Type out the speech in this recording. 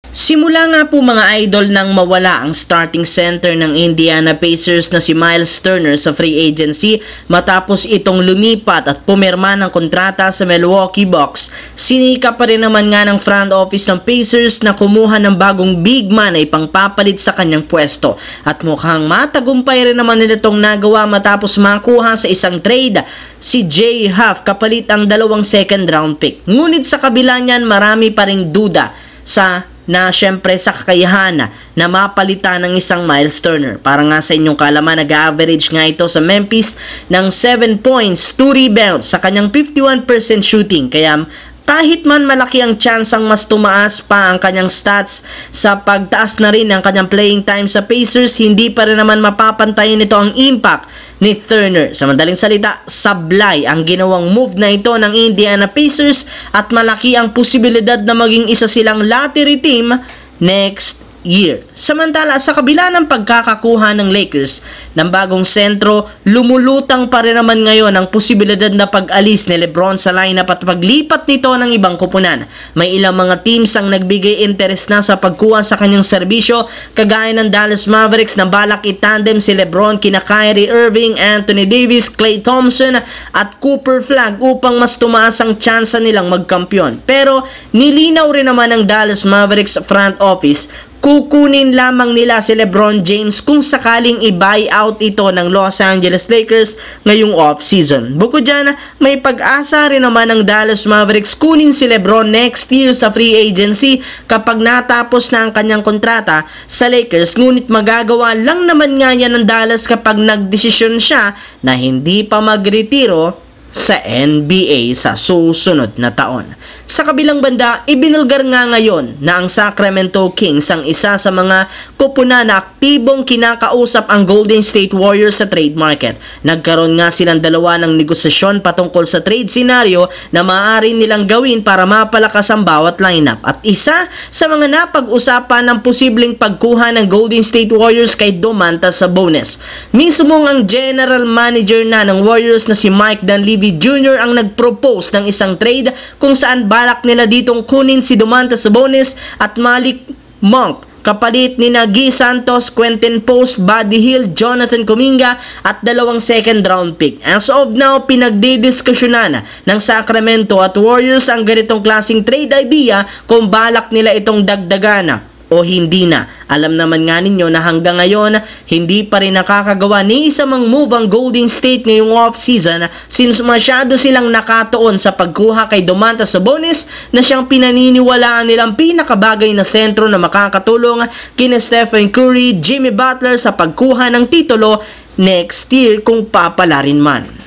Simula nga po mga idol nang mawala ang starting center ng Indiana Pacers na si Miles Turner sa free agency matapos itong lumipat at pumirma ng kontrata sa Milwaukee Bucks, sinika pa rin naman nga ng front office ng Pacers na kumuha ng bagong big man na ipangpapalit sa kanyang pwesto at mukhang matagumpay rin naman nila itong nagawa matapos makuha sa isang trade si Jay Huff kapalit ang 2 second round pick. Ngunit sa kabila niyan marami pa ring duda syempre sa kakayahan na mapalitan ng isang Miles Turner. Para nga sa inyong kalaman, nag-average nga ito sa Memphis ng 7 points, 2 rebounds sa kanyang 51% shooting. Kaya kahit man malaki ang chance ang mas tumaas pa ang kanyang stats sa pagtaas na rin ng kanyang playing time sa Pacers, hindi pa rin naman mapapantayin nito ang impact ni Turner. Sa madaling salita, sablay ang ginawang move na ito ng Indiana Pacers at malaki ang posibilidad na maging isa silang lottery team next year. Samantala, sa kabila ng pagkakakuha ng Lakers ng bagong sentro, lumulutang pa rin naman ngayon ang posibilidad na pag-alis ni LeBron sa lineup at paglipat nito ng ibang kupunan. May ilang mga teams ang nagbigay interest na sa pagkuha sa kanyang serbisyo, kagaya ng Dallas Mavericks na balak itandem si LeBron kina Kyrie Irving, Anthony Davis, Klay Thompson at Cooper Flagg upang mas tumaas ang tsansa nilang magkampiyon. Pero nilinaw rin naman ng Dallas Mavericks front office, kukunin lamang nila si LeBron James kung sakaling i-buy out ito ng Los Angeles Lakers ngayong off-season. Bukod dyan, may pag-asa rin naman ng Dallas Mavericks kunin si LeBron next year sa free agency kapag natapos na ang kanyang kontrata sa Lakers. Ngunit magagawa lang naman nga yan ng Dallas kapag nagdesisyon siya na hindi pa magretiro sa NBA sa susunod na taon. Sa kabilang banda, ibinulgar nga ngayon na ang Sacramento Kings ang isa sa mga kupunan na aktibong kinakausap ang Golden State Warriors sa trade market. Nagkaroon nga silang dalawa ng negosasyon patungkol sa trade scenario na maaari nilang gawin para mapalakas ang bawat lineup. At isa sa mga napag-usapan ng posibleng pagkuha ng Golden State Warriors kay Domantas Sabonis. Mismong ang general manager na ng Warriors na si Mike Dunleavy Jr. ang nag-propose ng isang trade kung saan balak nila ditong kunin si Domantas Sabonis at Malik Monk kapalit ni Guy Santos, Quentin Post, Buddy Hield, Jonathan Kuminga at 2 second round pick. As of now, pinagdidiskusyonan ng Sacramento at Warriors ang ganitong klaseng trade idea kung balak nila itong dagdagan o hindi na. Alam naman nga ninyo na hanggang ngayon, hindi pa rin nakakagawa ni isa mang move ang Golden State ngayong off-season since masyado silang nakatuon sa pagkuha kay Domantas Sabonis na siyang pinaniniwalaan nilang pinakabagay na sentro na makakatulong kina Stephen Curry, Jimmy Butler sa pagkuha ng titulo next year kung papalarin man.